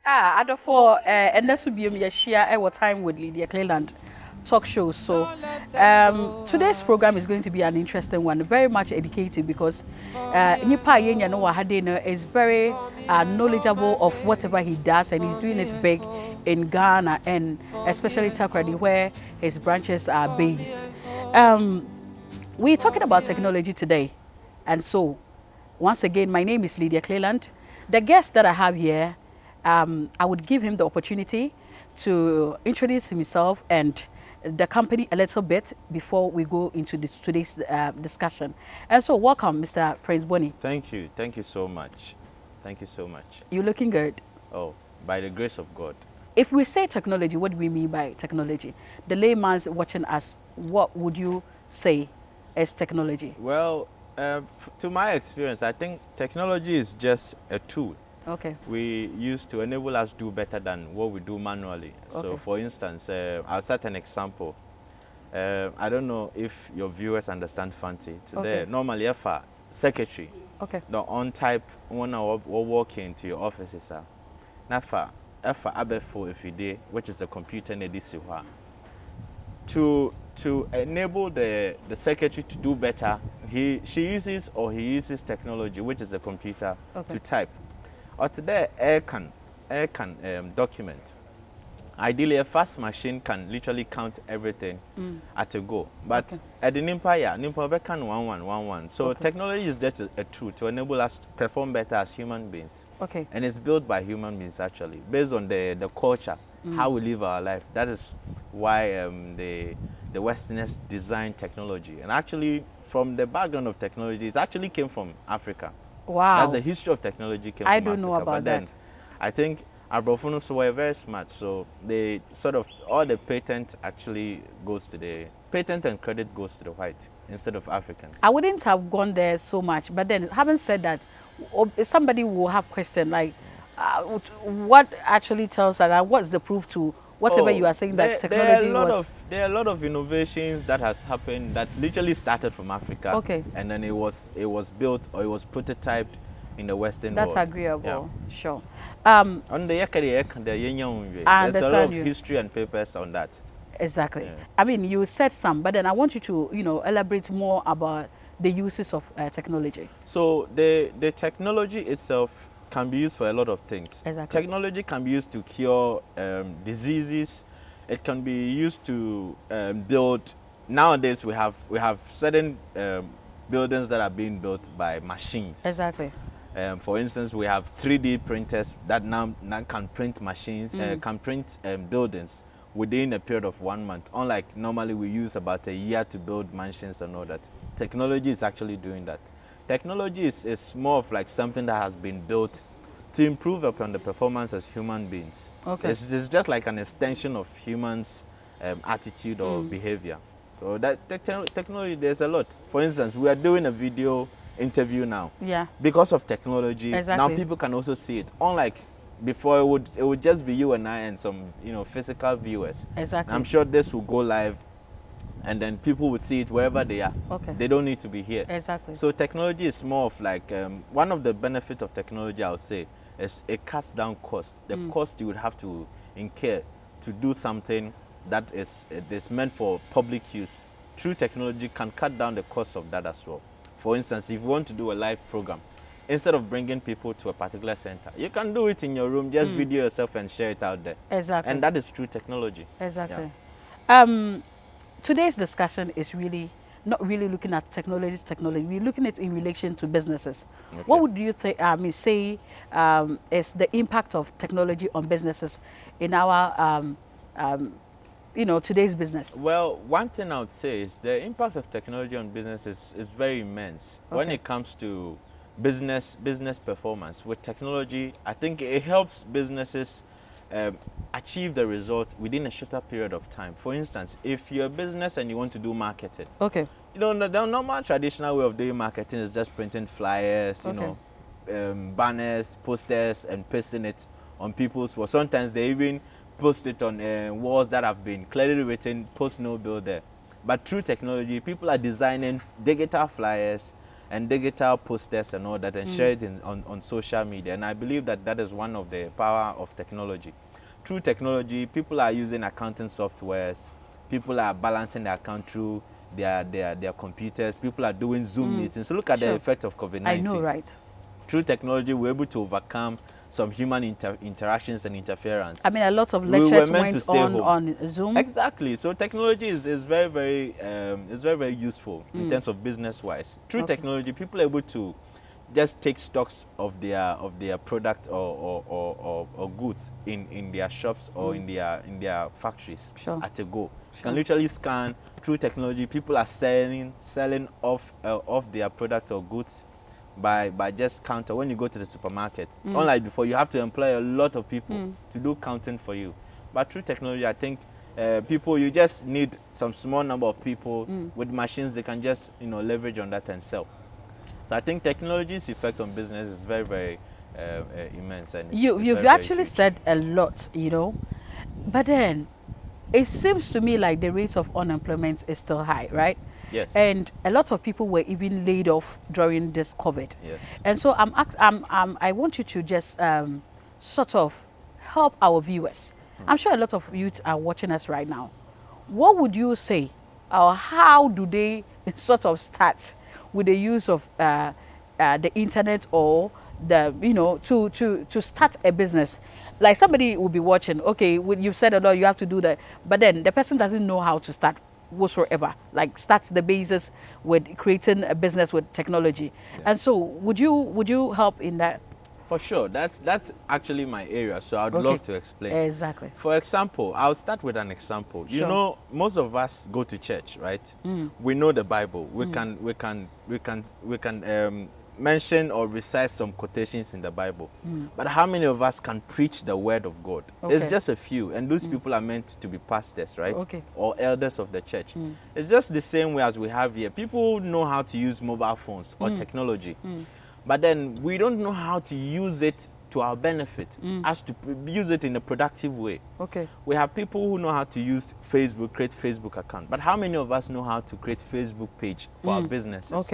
Adolfo, and this will be a share our time with Lydia Cleland talk show. So, today's program is going to be an interesting one, very much educative because Nipa Yenya no Wahadena is very knowledgeable of whatever he does, and he's doing it big in Ghana and especially Takoradi, where his branches are based. We're talking about technology today, and so once again, my name is Lydia Cleland. The guest that I have here, I would give him the opportunity to introduce himself and the company a little bit before we go into today's discussion. And so, welcome, Mr. Prince BONNEY. Thank you. Thank you so much. Thank you so much. You're looking good. Oh, by the grace of God. If we say technology, what do we mean by technology? The layman's watching us, what would you say is technology? Well, to my experience, I think technology is just a tool we use to enable us to do better than what we do manually. So, for instance, I'll set an example. I don't know if your viewers understand Fanti. Today, normally, if a secretary, the on-type one or walk into your offices, nafa, if a abefo if you did, which is a computer in the to enable the secretary to do better, he uses technology, which is a computer, to type. Or today, air can document. Ideally, a fast machine can literally count everything at a go. But at the Nimpa can 1111. So technology is just a tool to enable us to perform better as human beings. And it's built by human beings actually, based on the culture, how we live our life. That is why the Westerners designed technology. And actually, from the background of technology, it actually came from Africa. Wow. That's the history of technology came from Africa. I don't know about but then, I think our Brofunos were very smart, so they sort of, all the patent actually goes to the, patent and credit goes to the white instead of Africans. I wouldn't have gone there so much, but then having said that, somebody will have question like, what actually tells us, and what's the proof to whatever you are saying that technology there are a lot of innovations that has happened that literally started from Africa. And then it was built or it was prototyped in the Western world. That's agreeable. Yeah. Sure. On the there's a lot of history and papers on that. Exactly. Yeah. I mean, you said some, but then I want you to, elaborate more about the uses of technology. So the technology itself can be used for a lot of things. Exactly. Technology can be used to cure diseases. It can be used to build. Nowadays, we have certain buildings that are being built by machines. Exactly. For instance, we have 3D printers that now can print machines, can print buildings within a period of 1 month. Unlike normally we use about a year to build mansions and all that. Technology is actually doing that. Technology is more of like something that has been built to improve upon the performance as human beings. It's just like an extension of humans' attitude or behavior. So that technology, there's a lot. For instance, we are doing a video interview now. Yeah. Because of technology, now people can also see it. Unlike before, it would just be you and I and some physical viewers. Exactly. I'm sure this will go live, and then people would see it wherever they are. They don't need to be here. Exactly. So technology is more of like one of the benefits of technology, I would say, is it cuts down costs. The cost you would have to incur to do something that is meant for public use through technology can cut down the cost of that as well. For instance, if you want to do a live program, instead of bringing people to a particular center, you can do it in your room, just video yourself and share it out there. Exactly. And that is through technology. Exactly. Yeah. Today's discussion is really not really looking at technology. We're looking at it in relation to businesses. What would you say is the impact of technology on businesses in our today's business? Well, one thing I would say is the impact of technology on business is very immense. When it comes to business performance with technology, I think it helps businesses achieve the result within a shorter period of time. For instance, if you're a business and you want to do marketing, the normal traditional way of doing marketing is just printing flyers, banners, posters, and pasting it on people's walls. Sometimes they even post it on walls that have been clearly written, post no bill there. But through technology, people are designing digital flyers and digital posters and all that, and share it on social media. And I believe that that is one of the power of technology. Through technology, people are using accounting softwares, people are balancing their account through their computers, people are doing Zoom meetings. So look at the effect of COVID-19. I know, right? Through technology, we're able to overcome some human interactions and interference. I mean, a lot of lectures went on Zoom. Exactly. So technology is very, very useful in terms of business-wise. Through technology, people are able to just take stocks of their product or goods in their shops or in their factories at a go. You can literally scan through technology. People are selling off their product or goods by just counter. When you go to the supermarket, unlike before, you have to employ a lot of people to do counting for you. But through technology, I think you just need some small number of people with machines. They can just leverage on that and sell. So I think technology's effect on business is very, very immense. And you've actually said a lot, but then it seems to me like the rate of unemployment is still high, right? Yes. And a lot of people were even laid off during this COVID. Yes. And so I want you to just sort of help our viewers. I'm sure a lot of youth are watching us right now. What would you say, or how do they sort of start with the use of the internet or to start a business? Like somebody will be watching, okay, you've said a lot, you have to do that, but then the person doesn't know how to start whatsoever, like start the basis with creating a business with technology. And so would you help in that? For sure. That's actually my area, so I'd love to explain. Exactly. For example, I'll start with an example. Sure. Most of us go to church, right? We know the Bible. We can mention or recite some quotations in the Bible. But how many of us can preach the word of God? It's just a few, and those people are meant to be pastors, right? Or elders of the church. It's just the same way as we have here. People know how to use mobile phones or technology, but then we don't know how to use it to our benefit, as to use it in a productive way. We have people who know how to use Facebook, create Facebook account, but how many of us know how to create Facebook page for our businesses?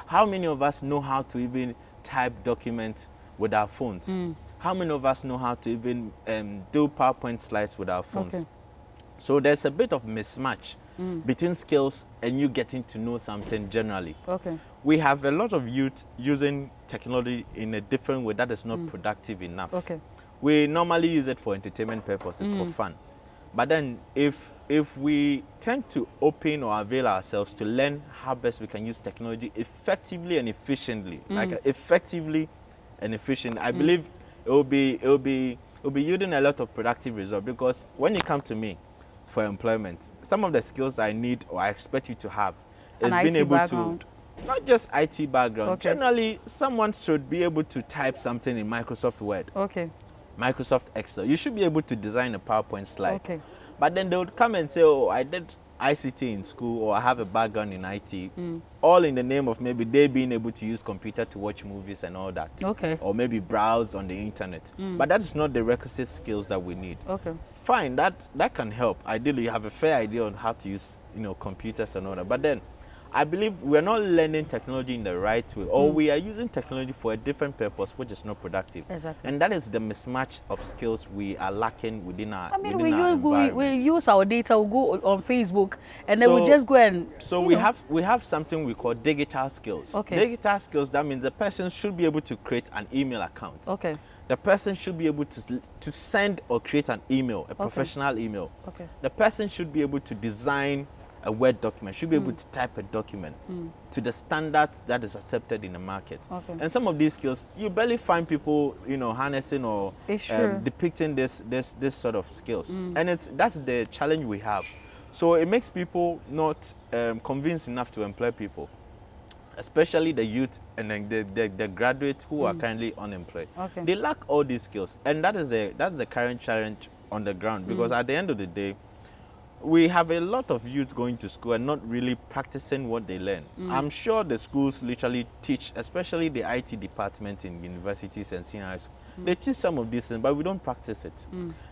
How many of us know how to even type documents with our phones? How many of us know how to even do PowerPoint slides with our phones? So there's a bit of mismatch between skills and you getting to know something generally. We have a lot of youth using technology in a different way that is not productive enough. We normally use it for entertainment purposes, for fun. But then if we tend to open or avail ourselves to learn how best we can use technology effectively and efficiently, I believe it will be yielding a lot of productive results. Because when you come to me for employment, some of the skills I need or I expect you to have is being able to, not just IT background, generally someone should be able to type something in Microsoft Word. Microsoft Excel. You should be able to design a PowerPoint slide. But then they would come and say, oh, I did ICT in school, or I have a background in IT, all in the name of maybe they being able to use computer to watch movies and all that. Or maybe browse on the internet. But that is not the requisite skills that we need. Fine, that can help. Ideally, you have a fair idea on how to use computers and all that. But then I believe we're not learning technology in the right way, or we are using technology for a different purpose, which is not productive. And that is the mismatch of skills we are lacking within our environment. We use our data, we go on Facebook, and then we just go and... So we have something we call digital skills. Digital skills, that means the person should be able to create an email account. The person should be able to send or create an email, a professional email. The person should be able to design a Word document, should be able to type a document to the standards that is accepted in the market. And some of these skills, you barely find people, harnessing or depicting this sort of skills. And that's the challenge we have. So it makes people not convinced enough to employ people, especially the youth and then the graduates who are currently unemployed. They lack all these skills, and that's the current challenge on the ground. Because at the end of the day, we have a lot of youth going to school and not really practicing what they learn. I'm sure the schools literally teach, especially the IT department in universities and senior high school, they teach some of these things, but we don't practice it.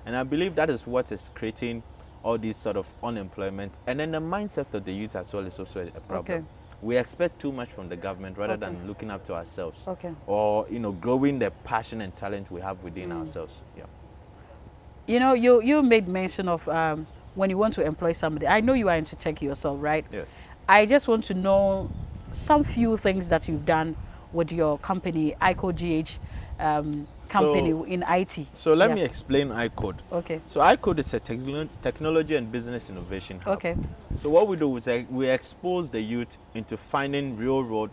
And I believe that is what is creating all this sort of unemployment. And then the mindset of the youth as well is also a problem. we expect too much from the government rather Okay. than looking up to ourselves. Okay. Or, you know, growing the passion and talent we have within ourselves. Yeah. You know, you made mention of when you want to employ somebody. I know you are into tech yourself, right? Yes. I just want to know some few things that you've done with your company, ICODE company in IT. So let me explain ICODE. Okay. So ICODE is a technology and business innovation hub. Okay. So what we do is we expose the youth into finding real-world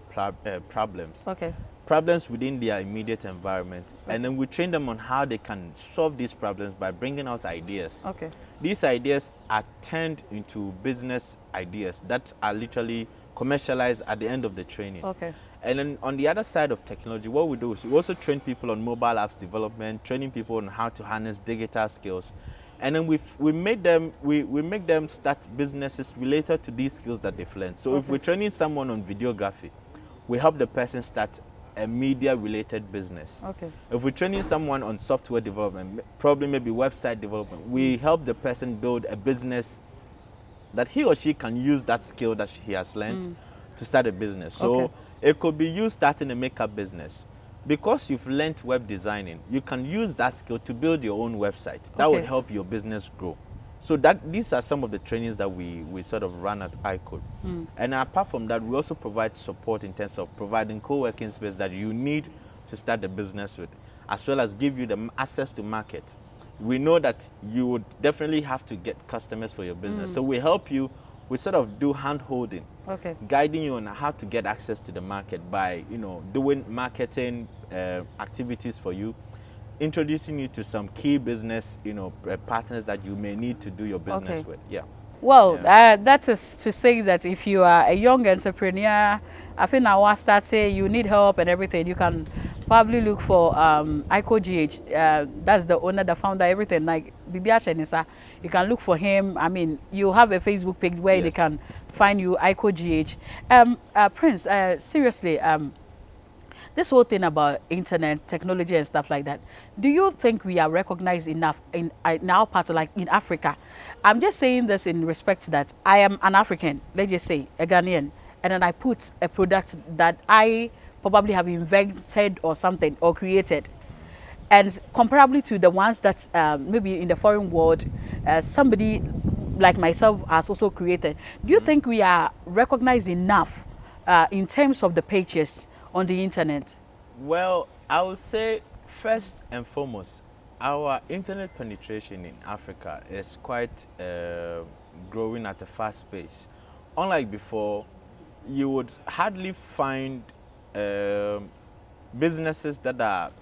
problems. Okay. Problems within their immediate environment, and then we train them on how they can solve these problems by bringing out ideas. Okay. These ideas are turned into business ideas that are literally commercialized at the end of the training. Okay. And then on the other side of technology, what we do is we also train people on mobile apps development, training people on how to harness digital skills. And then we make them start businesses related to these skills that they've learned. So if we're training someone on videography, we help the person start a media-related business. Okay. If we're training someone on software development, probably maybe website development, we help the person build a business that he or she can use that skill that he has learned to start a business. So it could be you starting a makeup business. Because you've learned web designing, you can use that skill to build your own website. That would help your business grow. So these are some of the trainings that we sort of run at ICODE. And apart from that, we also provide support in terms of providing co-working space that you need to start the business with, as well as give you the access to market. We know that you would definitely have to get customers for your business. So we help you, we sort of do hand-holding, guiding you on how to get access to the market by, you know, doing marketing activities for you, introducing you to some key business, you know, partners that you may need to do your business with. Yeah. Well, that is to say that if you are a young entrepreneur, I think now I start say you need help and everything, you can probably look for ICOGH. That's the owner, the founder, everything. Like Bibiasha Nisa, you can look for him. I mean, you have a Facebook page where they can find you, ICOGH. Prince, seriously, this whole thing about internet technology and stuff like that, do you think we are recognized enough in our part, like in Africa? I'm just saying this in respect that I am an African, let's just say a Ghanaian, and then I put a product that I probably have invented or something or created, and comparably to the ones that maybe in the foreign world somebody like myself has also created. Do you think we are recognized enough in terms of the pages on the internet? Well, I would say first and foremost, our internet penetration in Africa is quite growing at a fast pace. Unlike before, you would hardly find businesses that are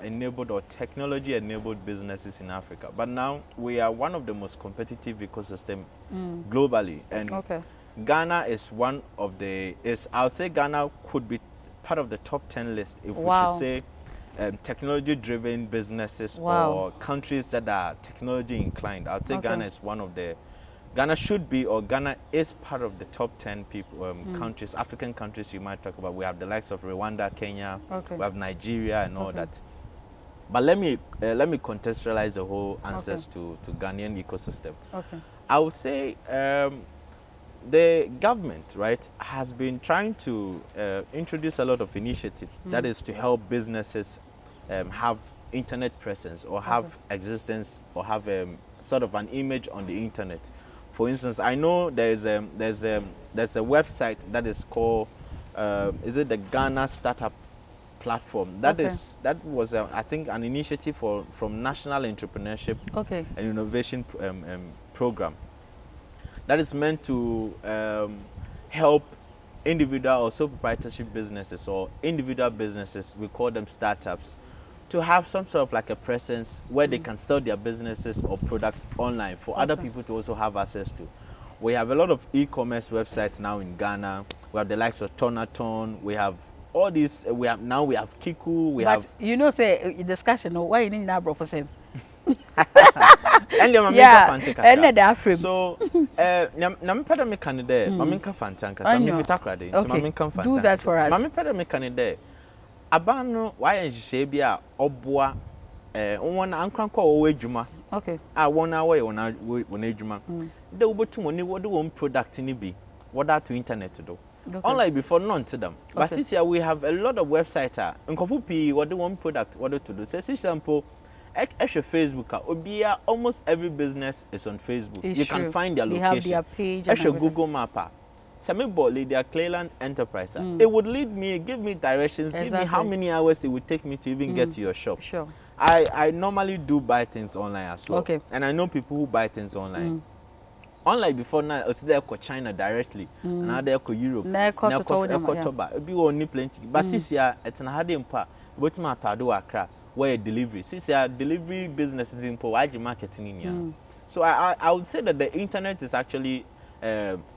enabled or technology enabled businesses in Africa. But now we are one of the most competitive ecosystem globally, and Ghana is one of the. I would say Ghana could be part of the top 10 list if we should say technology-driven businesses or countries that are technology inclined. I'd say Ghana is one of the. Ghana should be, or Ghana is part of the top 10 people, countries, African countries you might talk about. We have the likes of Rwanda, Kenya, we have Nigeria and all that. But let me contextualize the whole answers to Ghanaian ecosystem. I would say the government, right, has been trying to introduce a lot of initiatives that is to help businesses have internet presence or have existence or have sort of an image on the internet. For instance, I know there's a website that is called is it the Ghana Startup Platform? That was I think an initiative from National Entrepreneurship and Innovation Program that is meant to help individual or sole proprietorship businesses or individual businesses, we call them startups, to have some sort of like a presence where they can sell their businesses or products online for other people to also have access to. We have a lot of e-commerce websites now in Ghana. We have the likes of Tonaton. We have all these. We have Kiku. We have. You know, say discussion. Why you need that, bro? For same. And the African. So, Nam pada me Canada. Maminka fantanka. Some if itakrade. Okay. Do that for us. Mami pada me Canada. Abano why is bia obwa one ankranko owe juma. Okay. I 1 hour on ejuma. The ubotum oni what do one product ni bi. What that to internet to do. Unlike before, none to them. But since here we have a lot of websites. What do one product, what to do? So, for example, Facebook, almost every business is on Facebook. You can find their location. They have their page. Google Map. Their Clayland Enterprise. It would lead me, give me directions, give me how many hours it would take me to even get to your shop. Sure. I normally do buy things online as well. Okay. And I know people who buy things online. Unlike before now, I was there to China directly. And now there to Europe. Now to plenty. But since here, it's an hard impact. But my do Accra, where delivery. Since here, delivery business is in wide marketing in here. So I would say that the internet is actually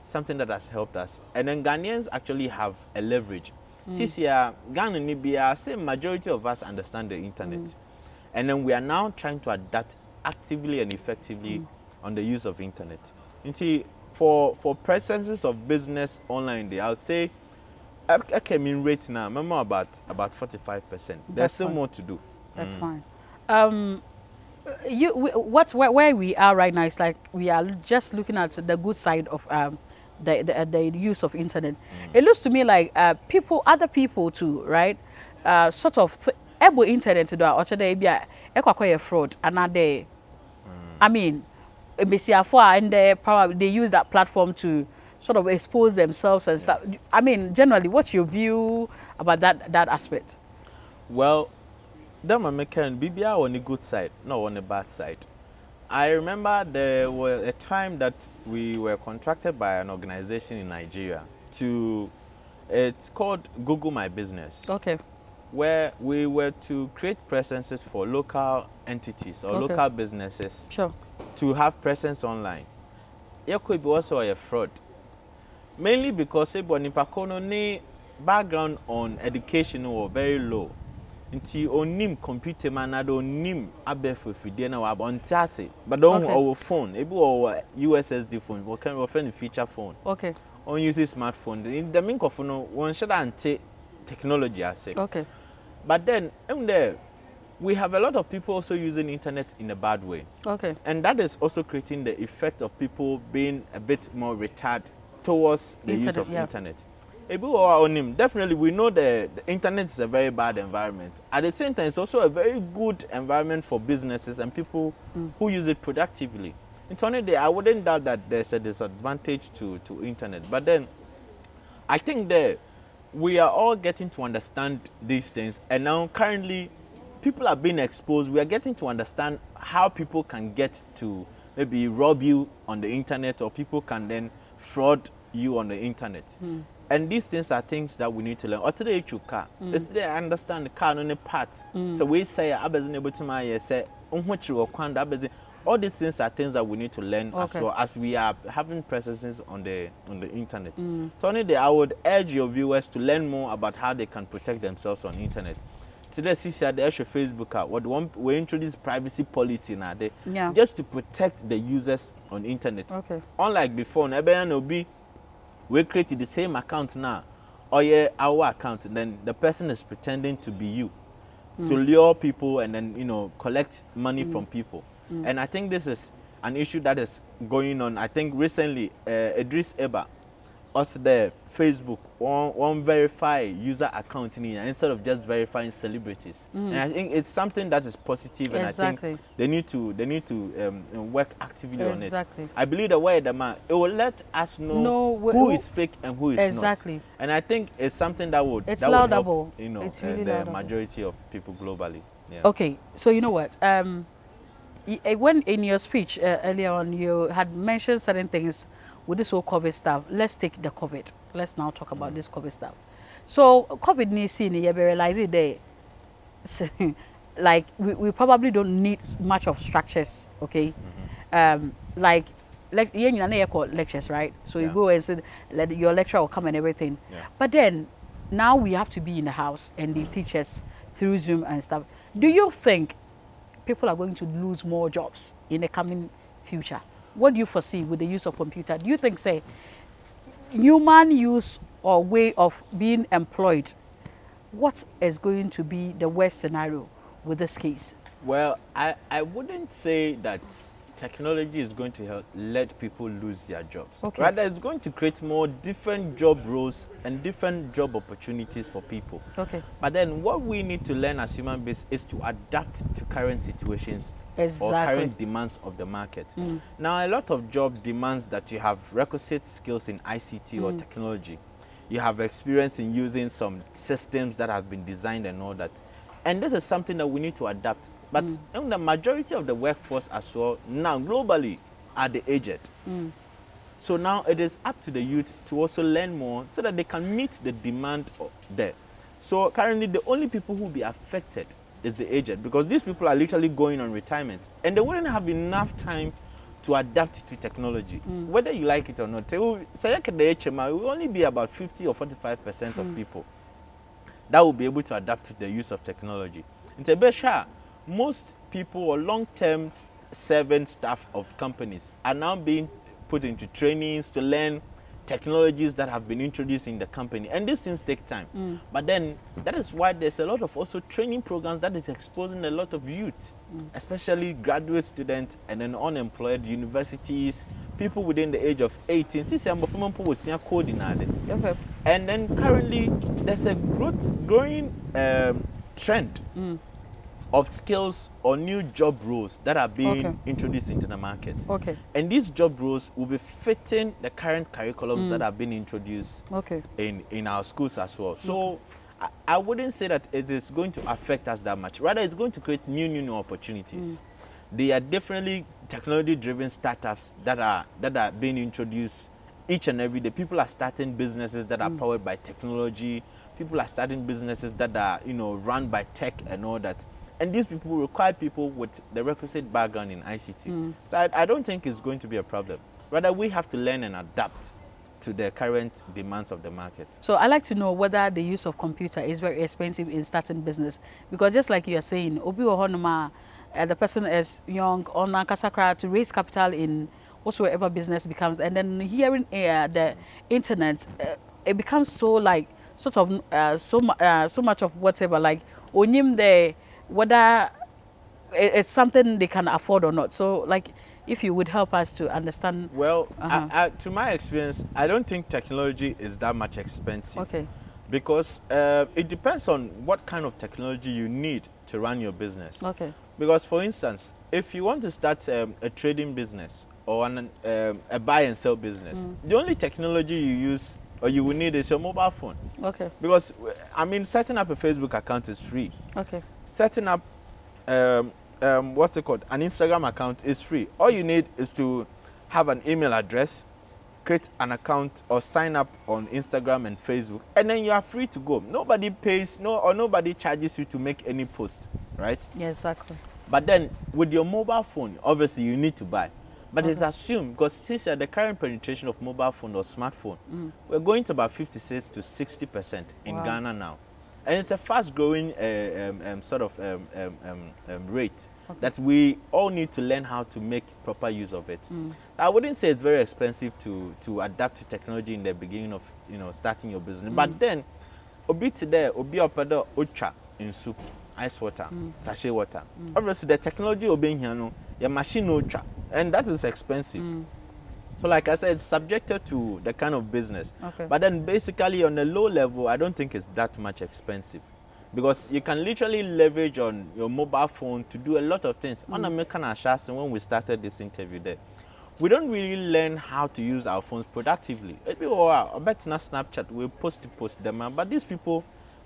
something that has helped us. And then Ghanaians actually have a leverage. Since here, Ghana Nibia, say majority of us understand the internet. And then we are now trying to adapt actively and effectively on the use of internet. For presences of business online, I would say I came in rate now, remember about 45%. There's still more to do. That's fine. Where we are right now is like we are just looking at the good side of the use of internet. It looks to me like other people too, right? Sort of able internet to do or today be a fraud another. I mean, and they use that platform to sort of expose themselves and stuff. I mean, generally, what's your view about that aspect? Well, them American BBR on the good side, not on the bad side. I remember there was a time that we were contracted by an organization in Nigeria it's called Google My Business. Okay. Where we were to create presences for local entities or local businesses. Sure. To have presence online. It could be also a fraud. Mainly because the background on education was very low. Until onim computer man onim abefu fidie na wabontiase but don't our phone maybe our USSD phone what kind of feature phone on uses smartphone in the mean of no one should ante technology I say but then we have a lot of people also using internet in a bad way and that is also creating the effect of people being a bit more retarded towards the use of internet. Definitely, we know the internet is a very bad environment. At the same time, it's also a very good environment for businesses and people who use it productively. I wouldn't doubt that there's a disadvantage to internet. But then, I think that we are all getting to understand these things. And now, currently, people are being exposed. We are getting to understand how people can get to maybe rob you on the internet or people can then fraud you on the internet. And these things are things that we need to learn. Or today, I understand the car on the parts. So we say, I was able to say, all these things are things that we need to learn as well as we are having presences on the internet. So I would urge your viewers to learn more about how they can protect themselves on the internet. Today, the actual Facebook we introduce privacy policy now just to protect the users on the internet. Unlike before, we created the same account now, or our account, and then the person is pretending to be you, to lure people and then collect money from people. And I think this is an issue that is going on. I think recently, Idris Eba, also the Facebook, one verify user account in here instead of just verifying celebrities. And I think it's something that is positive, and I think they need to work actively on it. I believe the way it will let us know who is fake and who is not. And I think it's something that would help the majority of people globally. Okay, so you know what? When in your speech earlier on, you had mentioned certain things with this whole COVID stuff. Let's take the COVID. Let's now talk about this COVID stuff. So COVID needs to realize it there. Like we probably don't need much of structures, okay? Like you call lectures, right? So you go and say your lecturer will come and everything. But then now we have to be in the house and they teach us through Zoom and stuff. Do you think people are going to lose more jobs in the coming future? What do you foresee with the use of computer? Do you think, say, human use or way of being employed, what is going to be the worst scenario with this case? Well, I wouldn't say that technology is going to let people lose their jobs. Okay. Rather, it's going to create more different job roles and different job opportunities for people. Okay. But then what we need to learn as human beings is to adapt to current situations Exactly. or current demands of the market. Now, a lot of job demands that you have requisite skills in ICT or technology. You have experience in using some systems that have been designed and all that. And this is something that we need to adapt. But the majority of the workforce as well, now globally, are the aged. So now it is up to the youth to also learn more so that they can meet the demand there. So currently, the only people who will be affected is the aged, because these people are literally going on retirement and they wouldn't have enough time to adapt to technology, whether you like it or not. It will only be about 50 or 45% of people that will be able to adapt to the use of technology. In Tebesha, most people or long-term serving staff of companies are now being put into trainings to learn technologies that have been introduced in the company, and these things take time. But then that is why there's a lot of also training programs that is exposing a lot of youth, especially graduate students and then unemployed, universities, people within the age of 18. Okay. And then currently there's a growing trend of skills or new job roles that are being introduced into the market. Okay. And these job roles will be fitting the current curriculums that have been introduced in our schools as well. So I wouldn't say that it is going to affect us that much. Rather, it's going to create new opportunities. They are definitely technology-driven startups that are being introduced each and every day. People are starting businesses that are powered by technology. People are starting businesses that are, run by tech and all that. And these people require people with the requisite background in ICT. So I don't think it's going to be a problem. Rather, we have to learn and adapt to the current demands of the market. So I like to know whether the use of computer is very expensive in starting business, because just like you are saying, Obi Ohonoma, the person is young on Kasakra to raise capital in whatsoever business becomes, and then hearing the internet, it becomes so like sort of so much of whatever, like onim the whether it's something they can afford or not. So like, if you would help us to understand. Well, to my experience, I don't think technology is that much expensive. Okay. Because it depends on what kind of technology you need to run your business. Okay. Because, for instance, if you want to start a trading business or a buy and sell business, the only technology you use or you will need is your mobile phone. Okay. Because, setting up a Facebook account is free. Okay. Setting up, an Instagram account is free. All you need is to have an email address, create an account or sign up on Instagram and Facebook, and then you are free to go. Nobody pays, nobody charges you to make any post, right? Yeah, exactly. But then with your mobile phone, obviously you need to buy. But it's assumed, because since the current penetration of mobile phone or smartphone, we're going to about 56 to 60% in Ghana now. And it's a fast-growing rate that we all need to learn how to make proper use of it. I wouldn't say it's very expensive to adapt to technology in the beginning of starting your business. But then, obi today, obi opedo ocha in soup, ice water, sachet water. Obviously, the technology obeying here, your machine ocha, and that is expensive. So like I said, it's subjected to the kind of business. Okay. But then basically on a low level, I don't think it's that much expensive. Because you can literally leverage on your mobile phone to do a lot of things. On American Ashas, when we started this interview there, we don't really learn how to use our phones productively. I bet not Snapchat, we'll post them, but these people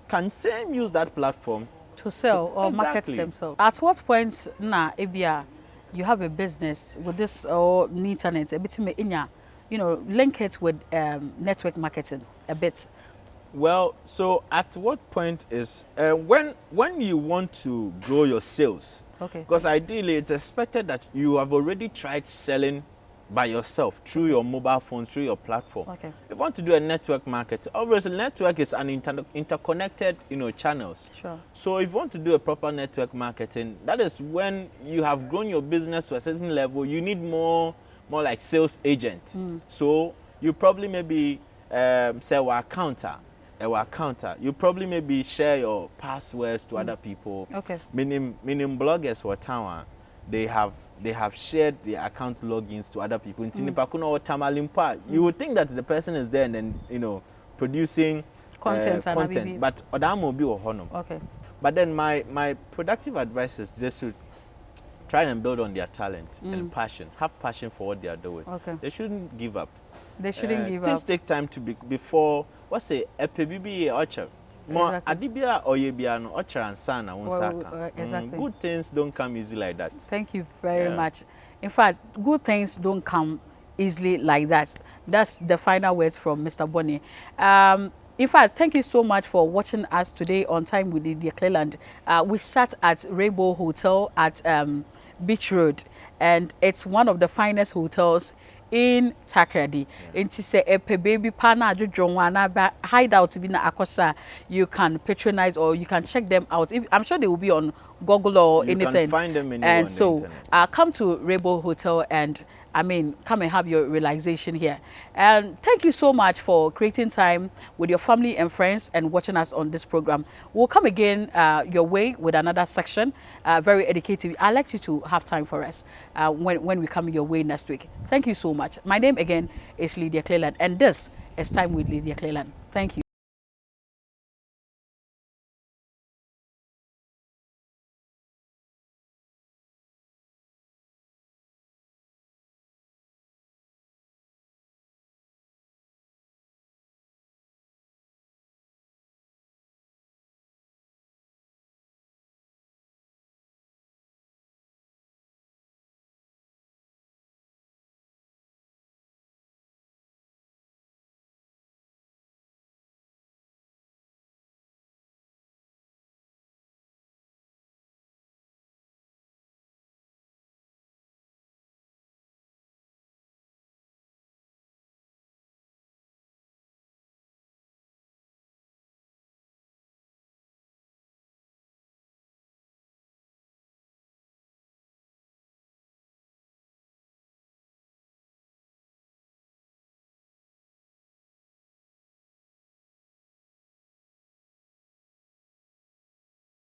can use that platform to sell or market themselves. At what point Ebia, you have a business with this or internet, a bit link it with network marketing a bit? Well, so at what point is when you want to grow your sales? Okay. Because ideally, it's expected that you have already tried selling by yourself through your mobile phone, through your platform. Okay. If you want to do a network market, obviously network is an interconnected channels. Sure. So if you want to do a proper network marketing, that is when you have grown your business to a certain level. You need more like sales agent. So you probably maybe say our counter. You probably maybe share your passwords to other people. Okay. Meaning bloggers or town, they have they have shared their account logins to other people. You would think that the person is there and then, you know, producing content, but Odamo be or honor. Okay. But then my productive advice is they should try and build on their talent and passion. Have passion for what they are doing. Okay. They shouldn't give up. They shouldn't give things up. take time to be before what's a PBB orchard. More adibia or yebia no orchard and sana exactly. Good things don't come easy like that. Thank you very much. In fact, good things don't come easily like that. That's the final words from Mr. Bonney. In fact, thank you so much for watching us today on Time with Lydia Cleland. We sat at Rainbow Hotel at Beach Road, and it's one of the finest hotels in Takoradi. Inti se epe baby pana adwodwonwana hideout bi na akosa, you can patronize or you can check them out. I'm sure they will be on Google or anything. You can find them anywhere and on so the internet. Come to Rainbow Hotel and come and have your realization here. And thank you so much for creating time with your family and friends and watching us on this program. We'll come again your way with another section, very educative. I'd like you to have time for us when we come your way next week. Thank you so much. My name again is Lydia Cleland, and this is Time with Lydia Cleland. Thank you.